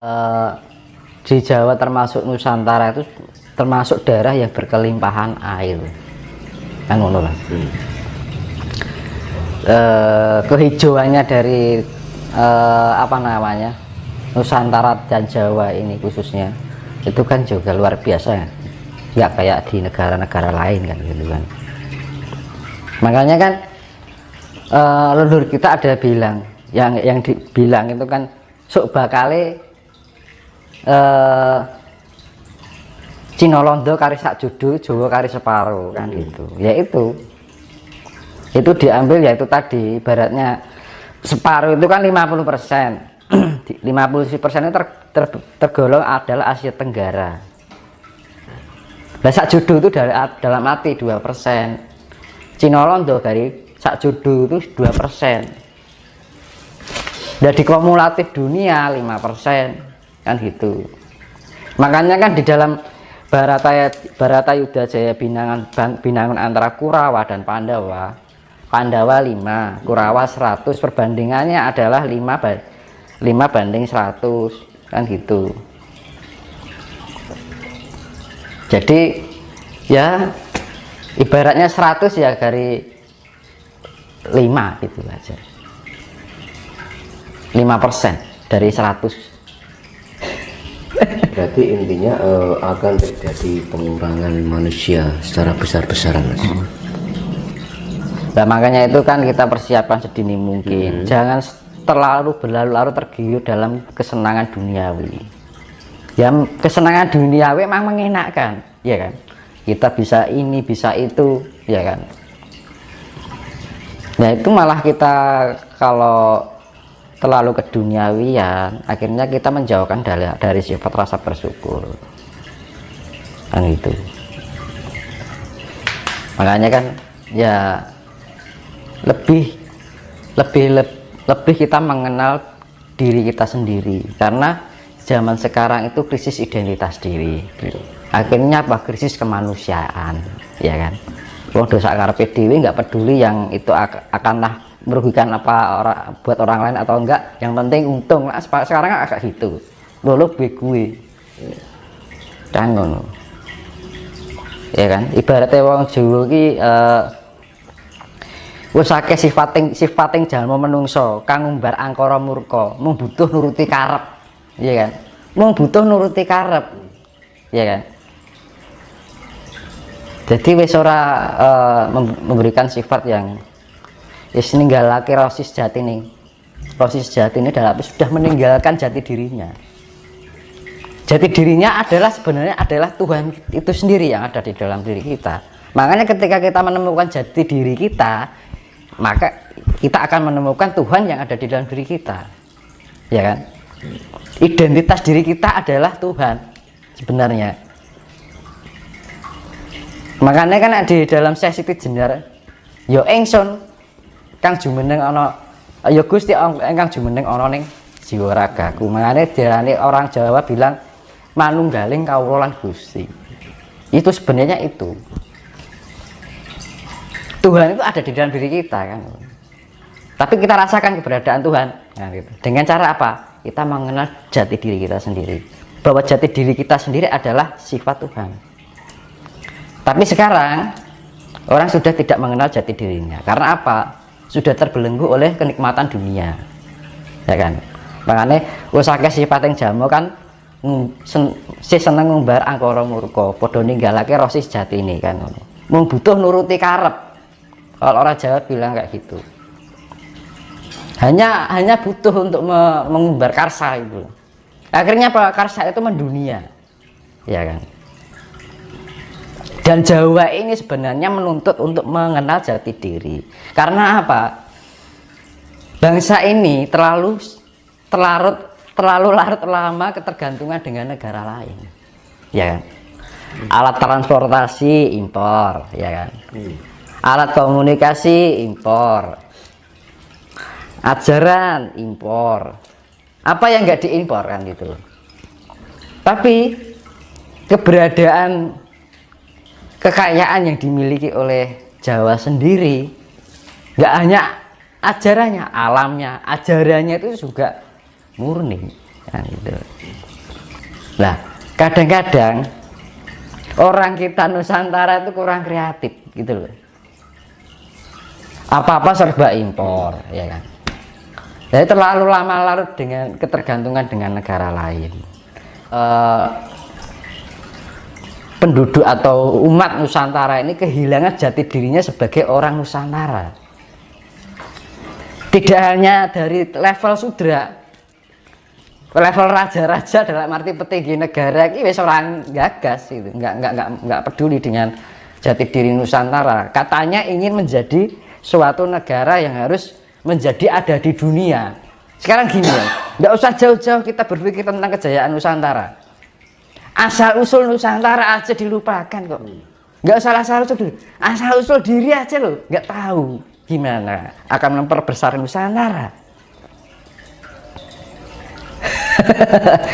eh, di Jawa termasuk Nusantara itu termasuk daerah yang berkelimpahan air kan ngono lah. Kehijauannya dari apa namanya Nusantara dan Jawa ini khususnya itu kan juga luar biasa, nggak kayak di negara-negara lain kan gitu kan. Makanya kan leluhur kita ada bilang yang dibilang itu kan sok bakale Cina Londo kari sak judu, Jawa kari separuh kan gitu. Ya itu diambil yaitu tadi ibaratnya separuh itu kan 50%. 50% itu tergolong adalah Asia Tenggara. Nah sak judu itu dalam arti 2%. Cina Londo dari sak judu itu 2%. Dan di kumulatif dunia 5% kan gitu. Makanya kan di dalam Baratayuda Jaya Binangun antara Kurawa dan Pandawa 5, Kurawa 100, perbandingannya adalah 5 banding 100 kan gitu. Jadi ya ibaratnya 100 ya dari 5 gitu aja, 5% dari 100. Berarti intinya akan terjadi pengurangan manusia secara besar-besaran, Mas. Nah makanya itu kan kita persiapkan sedini mungkin. Jangan terlalu berlarut-larut tergiur dalam kesenangan duniawi. Ya kesenangan duniawi memang mengenakkan, ya kan. Kita bisa ini, bisa itu, ya kan. Nah itu malah kita kalau terlalu keduniawian, akhirnya kita menjauhkan dari sifat rasa bersyukur kan gitu. Makanya kan ya lebih kita mengenal diri kita sendiri, karena zaman sekarang itu krisis identitas diri gitu. Akhirnya apa? Krisis kemanusiaan, ya kan. Wong dosa karepe dhewe nggak peduli yang itu akanlah merugikan apa buat orang lain atau enggak, yang penting untung. Nah, sekarang kan agak gitu lolo gue kan ngono, ya kan. Ibaratnya wong Jawa ki wis akeh sifating jalma menungso kang ngumbar angkara murka, mung butuh nuruti karep, ya kan. Mung butuh nuruti karep, ya kan. Jadi wis ora memberikan sifat yang wis ninggalake rasa sejati nih. Rasa sejati ini dalam sudah meninggalkan jati dirinya. Jati dirinya adalah sebenarnya adalah Tuhan itu sendiri yang ada di dalam diri kita. Makanya ketika kita menemukan jati diri kita, maka kita akan menemukan Tuhan yang ada di dalam diri kita, ya kan. Identitas diri kita adalah Tuhan sebenarnya. Makanya kan di dalam sesi jenar yo engson kang jumeneng ana ya Gusti engkang jumeneng ana ning jiwa ragaku. Makanya diarani orang Jawa bilang manunggaling kawula lan Gusti. Itu sebenarnya itu. Tuhan itu ada di dalam diri kita kan. Tapi kita rasakan keberadaan Tuhan. Nah, gitu. Dengan cara apa? Kita mengenal jati diri kita sendiri. Bahwa jati diri kita sendiri adalah sifat Tuhan. Tapi sekarang orang sudah tidak mengenal jati dirinya. Karena apa? Sudah terbelenggu oleh kenikmatan dunia, ya kan. Makanya usake sifat yang jamu kan seneng ngumbar angkara murka, padha ninggalake rasa sejati ini kan. Mung butuh nuruti karep. Kalau orang Jawa bilang kayak gitu. Hanya butuh untuk mengumbar karsa itu. Akhirnya apa? Karsa itu mendunia, ya kan. Dan Jawa ini sebenarnya menuntut untuk mengenal jati diri. Karena apa? Bangsa ini terlalu larut lama ketergantungan dengan negara lain, ya kan. Alat transportasi impor, ya kan. Alat komunikasi impor, ajaran impor. Apa yang nggak diimpor kan gitu. Tapi keberadaan kekayaan yang dimiliki oleh Jawa sendiri nggak hanya ajarannya, alamnya, ajarannya itu juga murni, kan gitu. Nah, kadang-kadang orang kita Nusantara itu kurang kreatif gitu loh. Apa-apa serba impor, ya kan. Jadi terlalu lama larut dengan ketergantungan dengan negara lain. Penduduk atau umat Nusantara ini kehilangan jati dirinya sebagai orang Nusantara. Tidak hanya dari level sudra, level raja-raja dalam arti petinggi negara ini wis orang gagas itu, nggak peduli dengan jati diri Nusantara. Katanya ingin menjadi suatu negara yang harus menjadi ada di dunia. Sekarang gini ya, nggak usah jauh-jauh kita berpikir tentang kejayaan Nusantara. Asal usul Nusantara aja dilupakan kok. Nggak usah asal usul dulu, asal usul diri aja loh, nggak tahu gimana akan memperbesar Nusantara.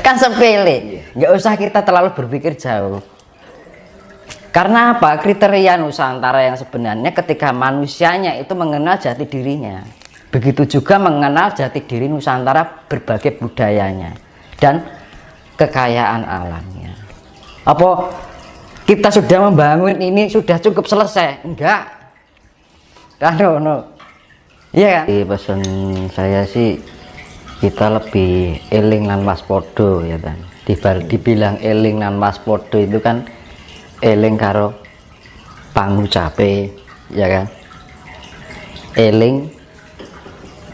Kan sepele, nggak usah kita terlalu berpikir jauh. Karena apa? Kriteria Nusantara yang sebenarnya ketika manusianya itu mengenal jati dirinya, begitu juga mengenal jati diri Nusantara, berbagai budayanya dan kekayaan alamnya. Apa kita sudah membangun ini sudah cukup selesai? Enggak. Kan no. Iya kan? Di pesan saya sih kita lebih eling lan waspada ya kan. Dibilang eling lan waspada itu kan eling karo pangucape ya kan. Eling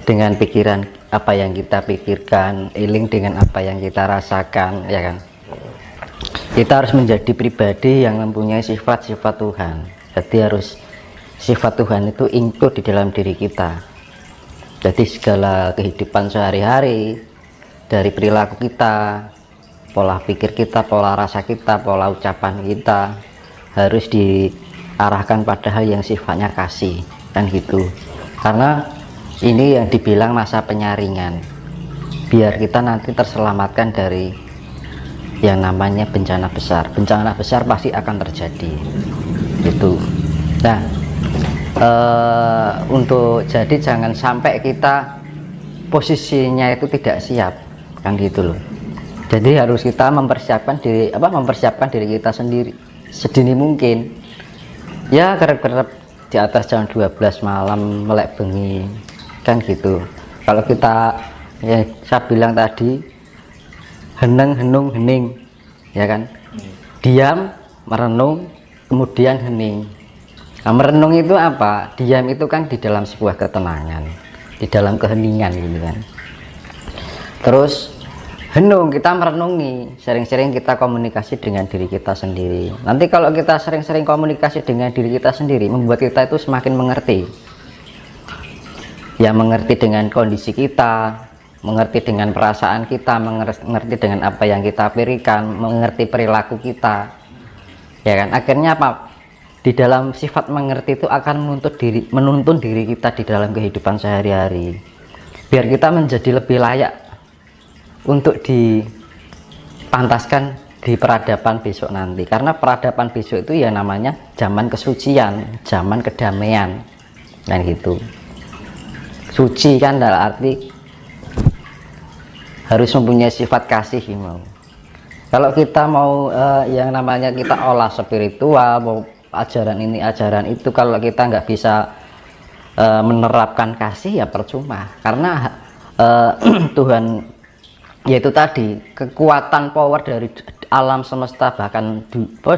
dengan pikiran apa yang kita pikirkan, eling dengan apa yang kita rasakan ya kan. Kita harus menjadi pribadi yang mempunyai sifat-sifat Tuhan. Jadi harus sifat Tuhan itu include di dalam diri kita. Jadi segala kehidupan sehari-hari, dari perilaku kita, pola pikir kita, pola rasa kita, pola ucapan kita harus diarahkan pada hal yang sifatnya kasih kan gitu. Karena ini yang dibilang masa penyaringan, biar kita nanti terselamatkan dari yang namanya bencana besar. Bencana besar pasti akan terjadi gitu. Nah, untuk jadi jangan sampai kita posisinya itu tidak siap kan gitu loh. Jadi harus kita mempersiapkan diri kita sendiri sedini mungkin ya, kerep-kerep di atas jam 12 malam melek bengi kan gitu. Kalau kita ya saya bilang tadi heneng henung hening ya kan, diam merenung kemudian hening. Nah, merenung itu apa? Diam itu kan di dalam sebuah ketenangan, di dalam keheningan gitu kan. Terus henung, kita merenungi, sering-sering kita komunikasi dengan diri kita sendiri. Nanti kalau kita sering-sering komunikasi dengan diri kita sendiri, membuat kita itu semakin mengerti. Ya mengerti dengan kondisi kita, mengerti dengan perasaan kita, mengerti dengan apa yang kita pikirkan, mengerti perilaku kita. Ya kan, akhirnya apa? Di dalam sifat mengerti itu akan menuntun diri kita di dalam kehidupan sehari-hari. Biar kita menjadi lebih layak untuk dipantaskan di peradaban besok nanti. Karena peradaban besok itu ya namanya zaman kesucian, zaman kedamaian. Dan gitu. Suci kan dalam arti harus mempunyai sifat kasih mau. Kalau kita mau yang namanya kita olah spiritual, mau ajaran ini ajaran itu, kalau kita nggak bisa menerapkan kasih ya percuma. Karena Tuhan yaitu tadi kekuatan power dari alam semesta, bahkan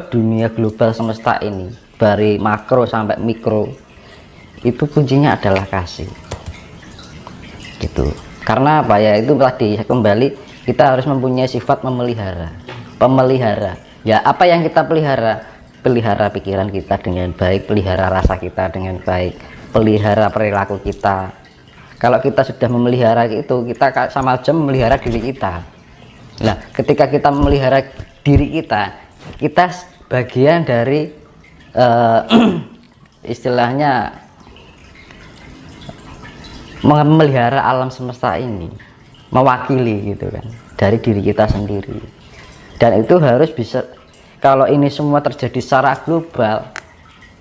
dunia global semesta ini dari makro sampai mikro itu kuncinya adalah kasih gitu. Karena apa ya, itu tadi kembali kita harus mempunyai sifat pemelihara ya. Apa yang kita pelihara pikiran kita dengan baik, pelihara rasa kita dengan baik, pelihara perilaku kita. Kalau kita sudah memelihara itu, kita sama aja memelihara diri kita. Nah, ketika kita memelihara diri kita bagian dari istilahnya memelihara alam semesta ini, mewakili gitu kan, dari diri kita sendiri. Dan itu harus bisa, kalau ini semua terjadi secara global,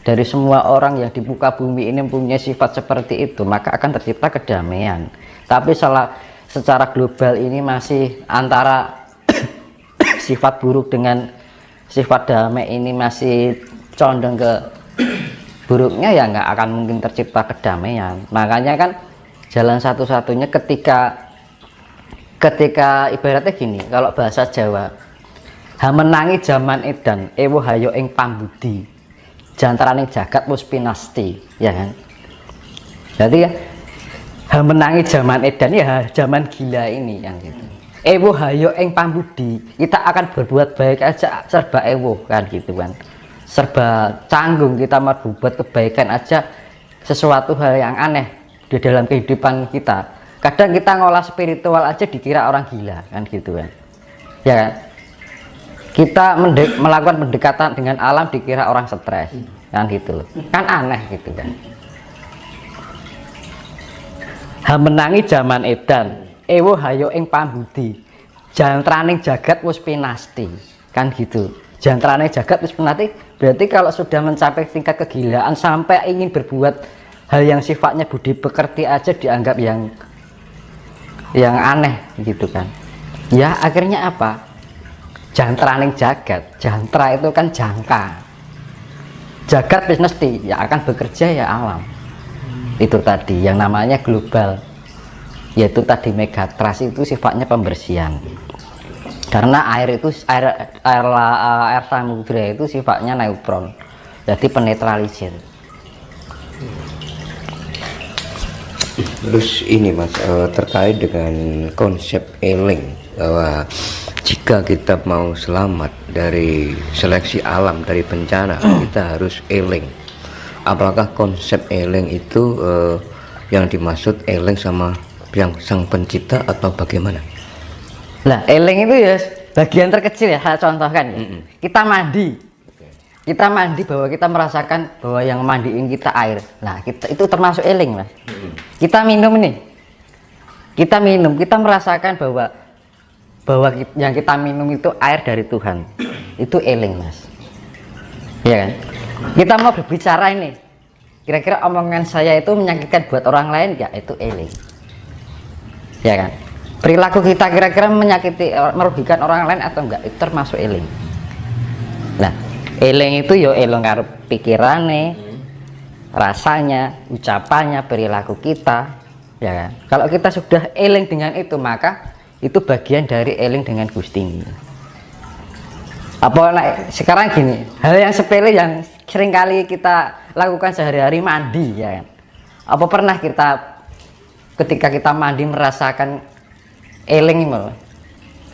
dari semua orang yang di muka bumi ini mempunyai sifat seperti itu, maka akan tercipta kedamaian. Tapi secara global ini masih antara sifat buruk dengan sifat damai ini masih condong ke buruknya, ya nggak akan mungkin tercipta kedamaian. Makanya kan jalan satu-satunya ketika ibaratnya gini, kalau bahasa Jawa, hamenangi zaman edan ewo hayo ing pambudi jantaraning jagat wis pinasti, ya kan. Jadi ya hamenangi zaman edan, ya zaman gila ini yang gitu. Ewo hayo ing pambudi, kita akan berbuat baik aja serba ewo kan gitu kan, serba canggung kita mau berbuat kebaikan aja, sesuatu hal yang aneh di dalam kehidupan kita. Kadang kita ngolah spiritual aja dikira orang gila kan gitu kan, ya kan. Kita melakukan pendekatan dengan alam dikira orang stres kan gitu, kan aneh gitu kan. Hamenangi zaman edan ewo hayo ing pambudi jantraning jagat wis pinasti kan gitu. Jantraning jagat wis pinasti berarti kalau sudah mencapai tingkat kegilaan sampai ingin berbuat hal yang sifatnya budi pekerti aja dianggap yang aneh gitu kan. Ya akhirnya apa? Jantraning jagat, jantra itu kan jangka, jagat pinasti ya akan bekerja ya alam. Itu tadi yang namanya global, yaitu tadi megatras itu sifatnya pembersihan, karena air samudra itu sifatnya neutron, jadi penetralisir. Terus ini Mas, terkait dengan konsep eling, bahwa jika kita mau selamat dari seleksi alam, dari bencana, kita harus eling. Apakah konsep eling itu yang dimaksud eling sama yang sang pencipta atau bagaimana? Nah, eling itu ya bagian terkecil ya, saya contohkan ya. Kita mandi bahwa kita merasakan bahwa yang mandiin kita air. Nah, itu termasuk eling, Mas. Kita minum nih, kita merasakan bahwa yang kita minum itu air dari Tuhan, itu eling, Mas, ya kan. Kita mau berbicara ini, kira-kira omongan saya itu menyakitkan buat orang lain ya, itu eling, ya kan. Perilaku kita kira-kira menyakiti, merugikan orang lain atau enggak, itu termasuk eling. Nah, eling itu yo eling karo pikirane, rasanya, ucapannya, perilaku kita, ya kan. Kalau kita sudah eling dengan itu, maka itu bagian dari eling dengan Gusti. Apa sekarang gini, hal yang sepele yang seringkali kita lakukan sehari-hari, mandi, ya kan. Apa pernah kita ketika kita mandi merasakan eling malah?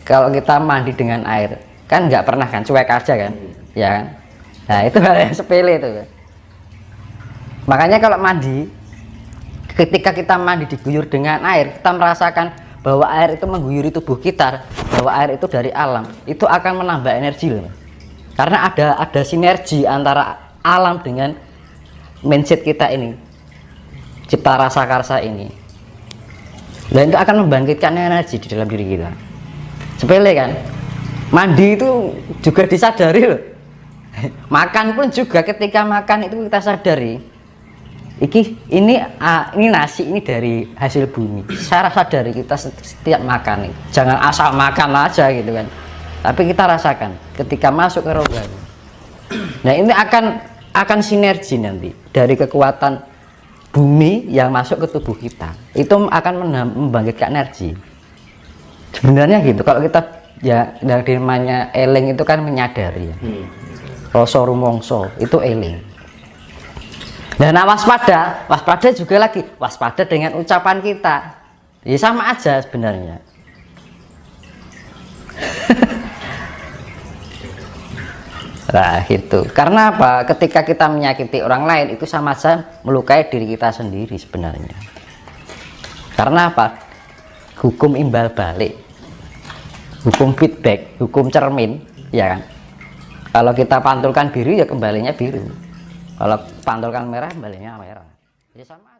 Kalau kita mandi dengan air, kan nggak pernah kan, cuek aja kan, ya kan. Nah itu hal yang sepele itu. Makanya kalau mandi, ketika kita mandi diguyur dengan air, kita merasakan bahwa air itu mengguyuri tubuh kita, bahwa air itu dari alam, itu akan menambah energi loh. Karena ada sinergi antara alam dengan mindset kita ini, cipta rasa karsa ini, dan itu akan membangkitkan energi di dalam diri kita. Sepele kan, mandi itu juga disadari loh. Makan pun juga, ketika makan itu kita sadari, ini nasi ini dari hasil bumi. Saya sadari kita setiap makan, jangan asal makan aja gitu kan, tapi kita rasakan ketika masuk ke rohani. Nah ini akan sinergi nanti dari kekuatan bumi yang masuk ke tubuh kita, itu akan membangkitkan energi. Sebenarnya gitu, kalau kita ya dari namanya eling itu kan menyadari ya. Rasa rumongso itu eling. Dan waspada juga lagi, waspada dengan ucapan kita, ya sama aja sebenarnya. Nah gitu, karena apa? Ketika kita menyakiti orang lain itu sama saja melukai diri kita sendiri sebenarnya. Karena apa? Hukum imbal balik, hukum feedback, hukum cermin, ya kan. Kalau kita pantulkan biru ya kembalinya biru, kalau pantulkan merah kembalinya merah, ya sama.